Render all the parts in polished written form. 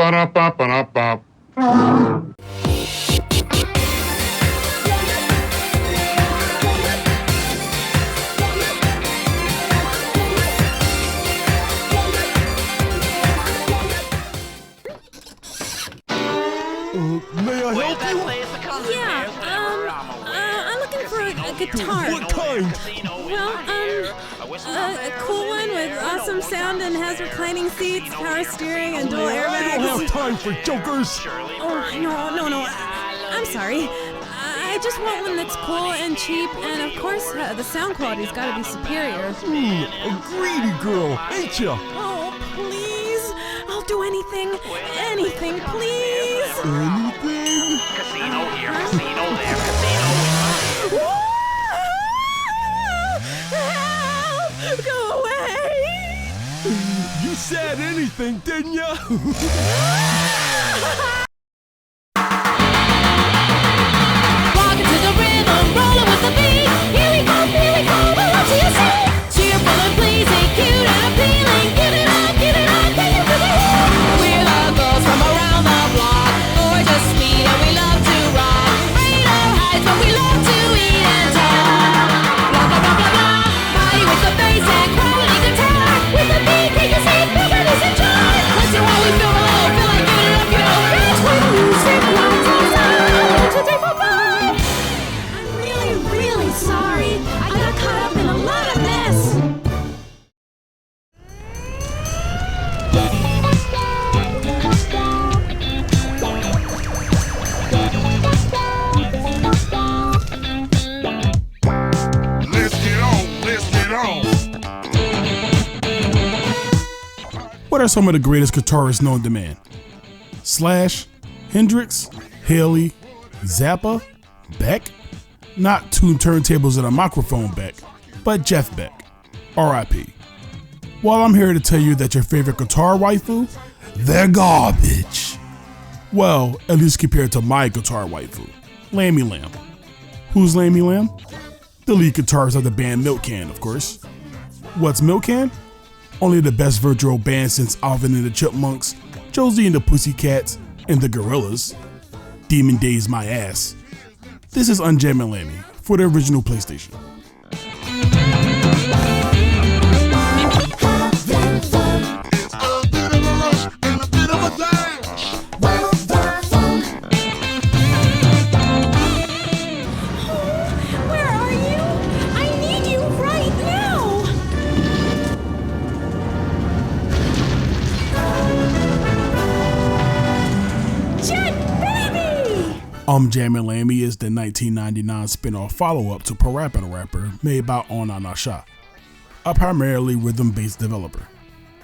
Ba-da-ba-ba-da-ba. May I help you? Yeah, I'm looking for a guitar. What kind? Well, a cool one with awesome sound and has reclining seats, power steering, and dual I don't airbags. have time for jokers. Oh, no. I'm sorry. I just want one that's cool and cheap, and of course, the sound quality's gotta be superior. A greedy girl, ain't ya? Oh, please. I'll do anything, please. Anything? Casino here, casino there, casino. Help! Go away! You said anything, didn't ya? Rockin' to the rhythm, rollin' with the beat. Here we go, hold on to your seat. Cheerful and pleasing, cute and appealing. Give it up, take it to the heat. We're the girls from around the block. Gorgeous, sweet, and we love to rock. Radar heights, but we love to eat and talk. Blah, blah, blah, blah, blah. Party with the bass and quality guitar. With the beat, take a seat, everybody's in charge. Listen while we feel low, feel like giving it up, you know. That's when the music runs outside. 1, 2, 3, 4, 5. I'm really sorry. I got caught up in a lot of mess. Let's get on. What are some of the greatest guitarists known to man? Slash, Hendrix, Haley, Zappa, Beck? Not two turntables and a microphone Beck, but Jeff Beck, R.I.P. While I'm here to tell you that your favorite guitar waifu, they're garbage. Well, at least compared to my guitar waifu, Lammy Lamb. Who's Lammy Lamb? The lead guitarist of the band Milk Can, of course. What's Milk Can? Only the best virtual band since Alvin and the Chipmunks, Josie and the Pussycats, and the Gorillas. Demon Days my ass. This is Unjammin' Lammy for the original PlayStation. It's a bit of a rush and a bit of a dash. Where are you? I need you right now. Jet baby! Jammin' Lammy is the 1999 spin-off follow-up to Parappa the Rapper made by Onana Shah, a primarily rhythm-based developer.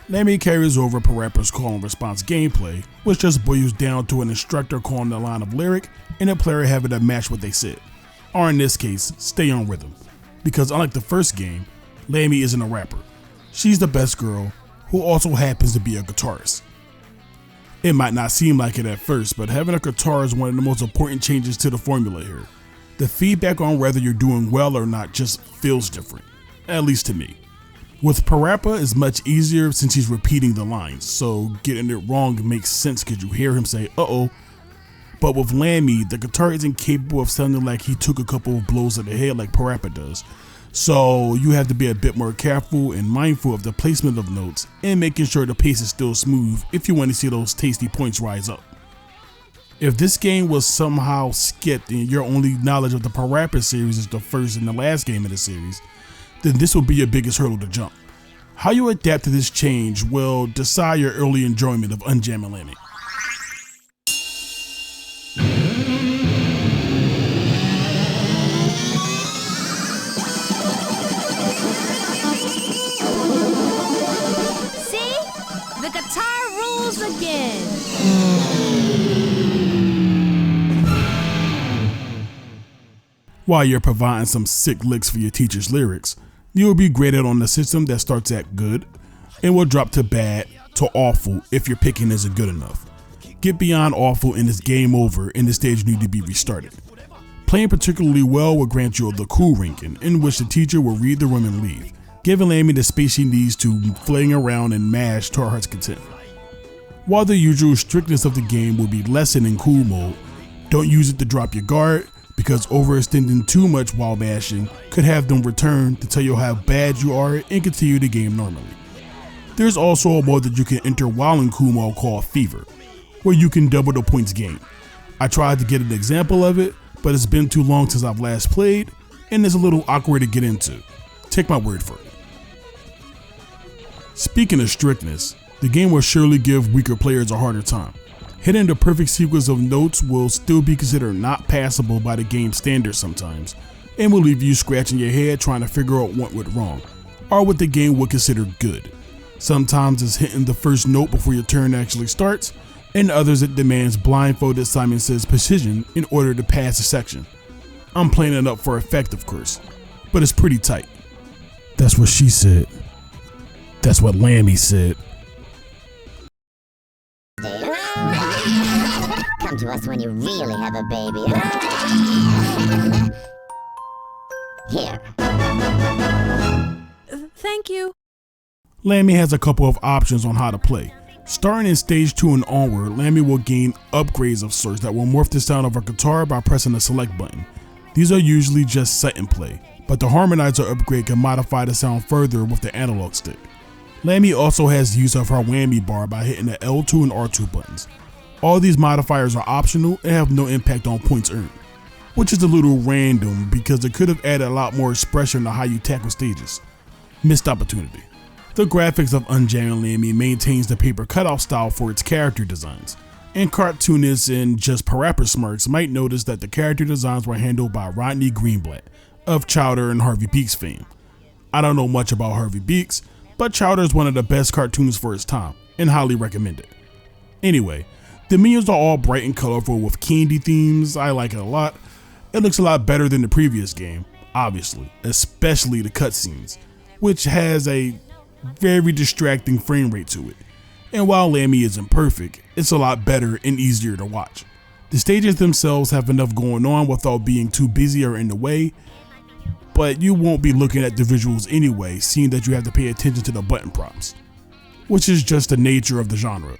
Lammy carries over Parappa's call and response gameplay, which just boils down to an instructor calling the line of lyric and a player having to match what they said, or in this case, stay on rhythm. Because unlike the first game, Lammy isn't a rapper. She's the best girl, who also happens to be a guitarist. It might not seem like it at first, but having a guitar is one of the most important changes to the formula here. The feedback on whether you're doing well or not just feels different, at least to me. With Parappa, it's much easier since he's repeating the lines, so getting it wrong makes sense because you hear him say, uh-oh. But with Lammy, the guitar isn't capable of sounding like he took a couple of blows to the head like Parappa does. So you have to be a bit more careful and mindful of the placement of notes and making sure the pace is still smooth if you want to see those tasty points rise up. If this game was somehow skipped and your only knowledge of the Parappa series is the first and the last game of the series, then this will be your biggest hurdle to jump. How you adapt to this change will decide your early enjoyment of Unjammin' Lammy. See? The guitar rules again. While you're providing some sick licks for your teacher's lyrics, you will be graded on the system that starts at good and will drop to bad to awful if your picking isn't good enough. Get beyond awful and it's game over and the stage need to be restarted. Playing particularly well will grant you the cool ranking, in which the teacher will read the room and leave, giving Lammy the space she needs to fling around and mash to her heart's content. While the usual strictness of the game will be lessened in cool mode, don't use it to drop your guard, because overextending too much while bashing could have them return to tell you how bad you are and continue the game normally. There's also a mode that you can enter while in cool mode called Fever, where you can double the points gained. I tried to get an example of it, but it's been too long since I've last played, and it's a little awkward to get into. Take my word for it. Speaking of strictness, the game will surely give weaker players a harder time. Hitting the perfect sequence of notes will still be considered not passable by the game standards sometimes, and will leave you scratching your head trying to figure out what went wrong, or what the game would consider good. Sometimes it's hitting the first note before your turn actually starts, and others it demands blindfolded Simon Says precision in order to pass a section. I'm playing it up for effect, of course, but it's pretty tight. That's what she said. That's what Lammy said. Come to us when you really have a baby. Here. Thank you. Lammy has a couple of options on how to play. Starting in stage 2 and onward, Lammy will gain upgrades of sorts that will morph the sound of her guitar by pressing the select button. These are usually just set in play, but the harmonizer upgrade can modify the sound further with the analog stick. Lammy also has use of her whammy bar by hitting the L2 and R2 buttons. All these modifiers are optional and have no impact on points earned, which is a little random because it could have added a lot more expression to how you tackle stages. Missed opportunity. The graphics of Unjamming Lammy maintains the paper cutout style for its character designs, and cartoonists and just parappa smarks might notice that the character designs were handled by Rodney Greenblatt of Chowder and Harvey Beaks fame. I don't know much about Harvey Beaks, but Chowder is one of the best cartoons for its time, and highly recommend it. Anyway, the menus are all bright and colorful with candy themes. I like it a lot. It looks a lot better than the previous game, obviously, especially the cutscenes, which has a very distracting frame rate to it. And while Lammy isn't perfect, it's a lot better and easier to watch. The stages themselves have enough going on without being too busy or in the way, but you won't be looking at the visuals anyway, seeing that you have to pay attention to the button prompts, which is just the nature of the genre.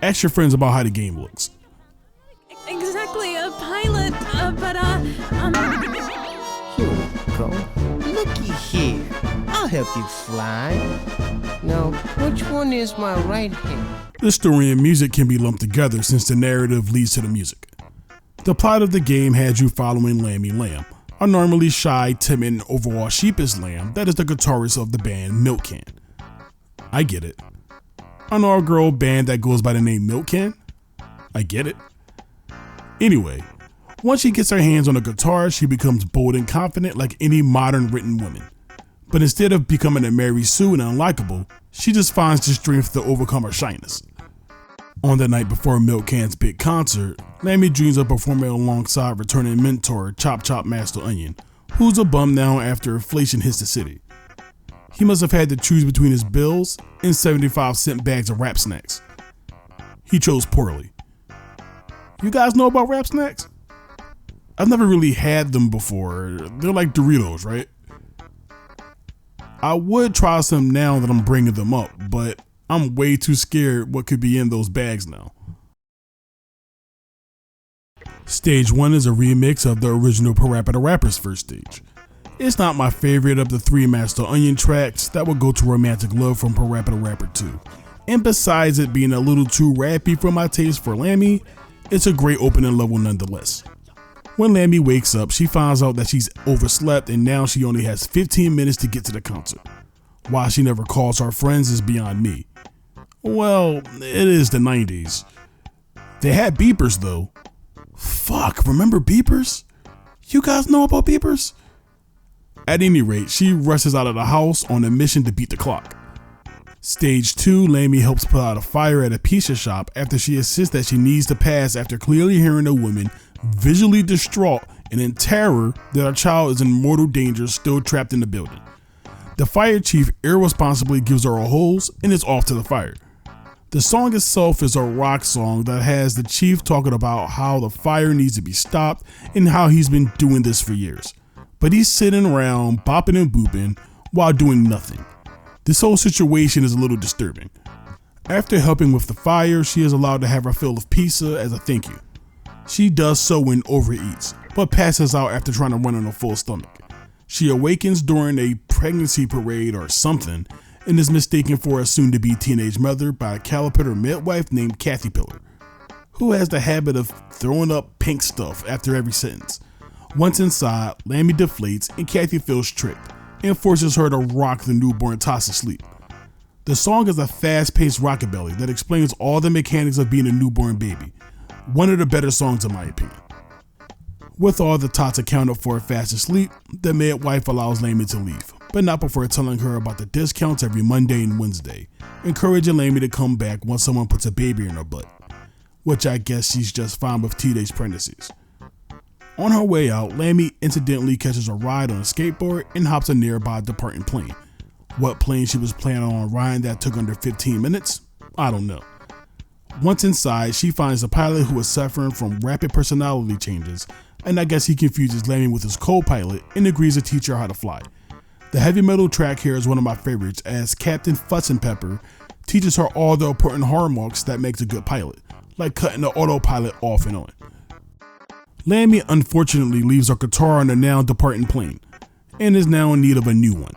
Ask your friends about how the game looks. Exactly, a pilot, Here we go. Looky here. I'll help you fly. Now, which one is my right hand? The story and music can be lumped together since the narrative leads to the music. The plot of the game has you following Lammy Lamb, a normally shy, timid, and overall sheepish lamb that is the guitarist of the band Milk Can. I get it. An all-girl band that goes by the name Milk Can? I get it. Anyway, once she gets her hands on a guitar, she becomes bold and confident like any modern written woman. But instead of becoming a Mary Sue and unlikable, she just finds the strength to overcome her shyness. On the night before Milk Can's big concert, Lammy dreams of performing alongside returning mentor Chop Chop Master Onion, who's a bum now after inflation hits the city. He must have had to choose between his bills and 75-cent bags of Rap Snacks. He chose poorly. You guys know about Rap Snacks? I've never really had them before. They're like Doritos, right? I would try some now that I'm bringing them up, but I'm way too scared what could be in those bags now. Stage 1 is a remix of the original Parappa the Rapper's first stage. It's not my favorite of the 3 Master Onion tracks that would go to Romantic Love from Parappa the Rapper 2. And besides it being a little too rappy for my taste for Lammy, it's a great opening level nonetheless. When Lammy wakes up, she finds out that she's overslept and now she only has 15 minutes to get to the concert. Why she never calls her friends is beyond me. Well, it is the 90s. They had beepers though. Fuck, remember beepers? You guys know about beepers? At any rate, she rushes out of the house on a mission to beat the clock. Stage 2, Lammy helps put out a fire at a pizza shop after she insists that she needs to pass after clearly hearing a woman visually distraught and in terror that her child is in mortal danger still trapped in the building. The fire chief irresponsibly gives her a hose and is off to the fire. The song itself is a rock song that has the chief talking about how the fire needs to be stopped and how he's been doing this for years. But he's sitting around bopping and booping while doing nothing. This whole situation is a little disturbing. After helping with the fire, she is allowed to have her fill of pizza as a thank you. She does so when overeats, but passes out after trying to run on a full stomach. She awakens during a pregnancy parade or something and is mistaken for a soon-to-be teenage mother by a Caliper midwife named Kathy Pillar, who has the habit of throwing up pink stuff after every sentence. Once inside, Lammy deflates and Kathy feels tricked and forces her to rock the newborn toss to sleep. The song is a fast-paced rockabilly that explains all the mechanics of being a newborn baby. One of the better songs in my opinion. With all the tots accounted for fast asleep, the midwife allows Lammy to leave, but not before telling her about the discounts every Monday and Wednesday, encouraging Lammy to come back once someone puts a baby in her butt, which I guess she's just fine with teenage pregnancies. On her way out, Lammy incidentally catches a ride on a skateboard and hops a nearby departing plane. What plane she was planning on riding that took under 15 minutes? I don't know. Once inside, she finds a pilot who is suffering from rapid personality changes, and I guess he confuses Lammy with his co-pilot and agrees to teach her how to fly. The heavy metal track here is one of my favorites, as Captain Futzenpepper teaches her all the important hallmarks that makes a good pilot, like cutting the autopilot off and on. Lammy unfortunately leaves her guitar on the now departing plane, and is now in need of a new one.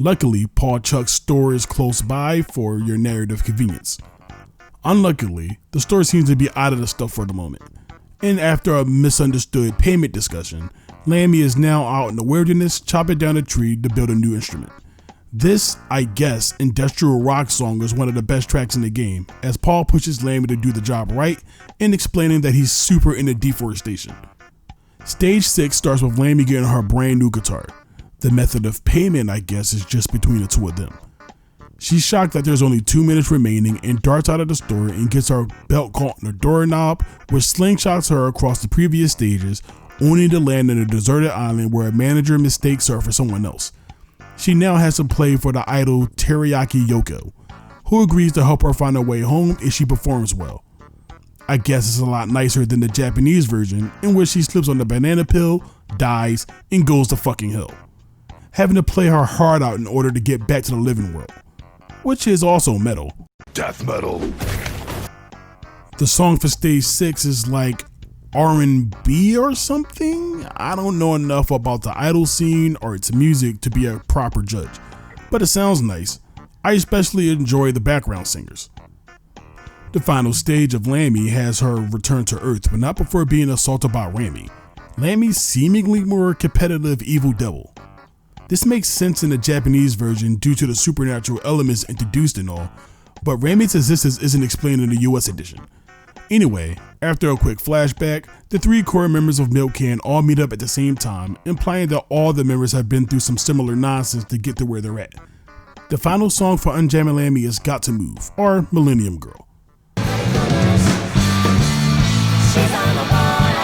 Luckily, Paul Chuck's store is close by for your narrative convenience. Unluckily, the store seems to be out of the stuff for the moment, and after a misunderstood payment discussion, Lammy is now out in the wilderness chopping down a tree to build a new instrument. This, I guess, industrial rock song is one of the best tracks in the game, as Paul pushes Lammy to do the job right and explaining that he's super into deforestation. Stage 6 starts with Lammy getting her brand new guitar. The method of payment, I guess, is just between the two of them. She's shocked that there's only 2 minutes remaining and darts out of the store and gets her belt caught in a doorknob, which slingshots her across the previous stages, only to land on a deserted island where a manager mistakes her for someone else. She now has to play for the idol Teriyaki Yoko, who agrees to help her find her way home if she performs well. I guess it's a lot nicer than the Japanese version, in which she slips on the banana pill, dies, and goes to fucking hell, having to play her heart out in order to get back to the living world, which is also metal. Death metal. The song for stage 6 is like R&B or something? I don't know enough about the idol scene or its music to be a proper judge, but it sounds nice. I especially enjoy the background singers. The final stage of Lammy has her return to Earth, but not before being assaulted by Lammy, Lammy's seemingly more competitive evil devil. This makes sense in the Japanese version due to the supernatural elements introduced and all, but Lammy's existence isn't explained in the US edition. Anyway, after a quick flashback, the 3 core members of Milk Can all meet up at the same time, implying that all the members have been through some similar nonsense to get to where they're at. The final song for Unjamming Lammy is Got to Move, or Millennium Girl. She's on the border.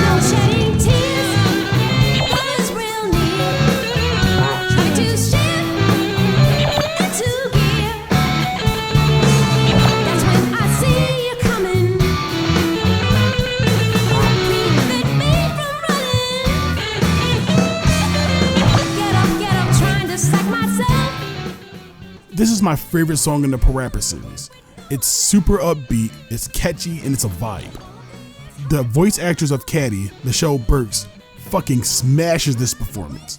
No shedding tears. Love's real near. Trying to shift into gear. That's when I see you coming. Prevent me from running. Get up, trying to sack myself. This is my favorite song in the Parappa series. It's super upbeat, it's catchy, and it's a vibe. The voice actress of Caddy, Michelle Burks, fucking smashes this performance.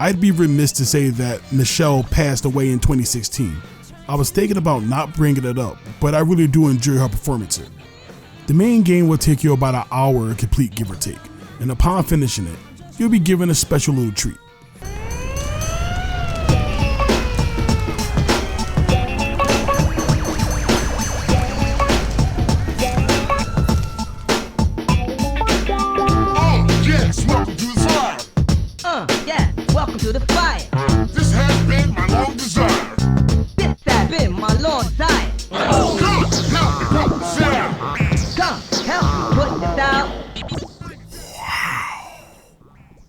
I'd be remiss to say that Michelle passed away in 2016. I was thinking about not bringing it up, but I really do enjoy her performance here. The main game will take you about an hour complete, give or take, and upon finishing it, you'll be given a special little treat. Welcome to the fire. This has been my long desire. This has been my long desire. Come, help me put this out. Come, help me put this out.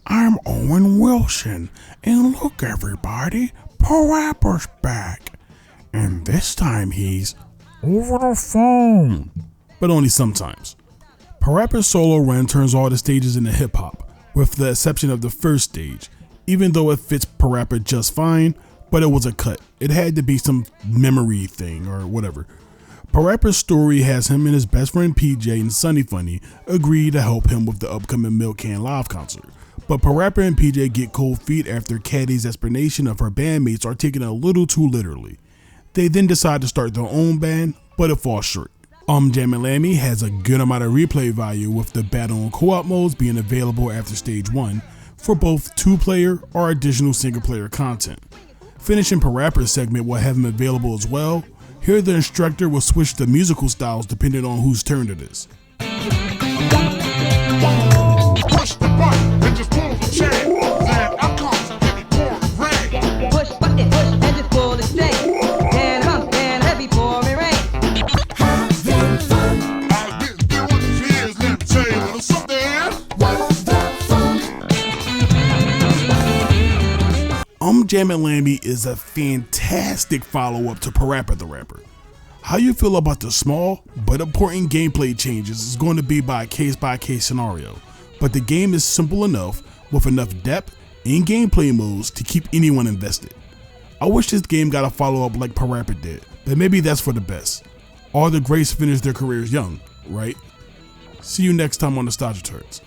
I'm Owen Wilson, and look everybody, Parappa's back. And this time he's over the phone. But only sometimes. Parappa's solo run turns all the stages into hip hop, with the exception of the first stage. Even though it fits Parappa just fine, but it was a cut. It had to be some memory thing or whatever. Parappa's story has him and his best friend PJ and Sunny Funny agree to help him with the upcoming Milk Can Live concert. But Parappa and PJ get cold feet after Caddy's explanation of her bandmates are taken a little too literally. They then decide to start their own band, but it falls short. Jam and Lammy has a good amount of replay value, with the battle and co-op modes being available after stage 1 for both 2-player or additional single-player content. Finishing Parappa's segment will have him available as well. Here the instructor will switch the musical styles depending on whose turn it is. Push the button and just pull the chain. Then I come to give you pouring rain. Push button, push and just pull the chain. Then come, then heavy pouring rain. I've been doing this for years, let me tell you a little something. Jam and Lammy is a fantastic follow-up to Parappa the Rapper. How you feel about the small but important gameplay changes is going to be by case-by-case scenario, but the game is simple enough with enough depth in gameplay modes to keep anyone invested. I wish this game got a follow-up like Parappa did, but maybe that's for the best. All the greats finish their careers young, right? See you next time on Nostalgia Turds.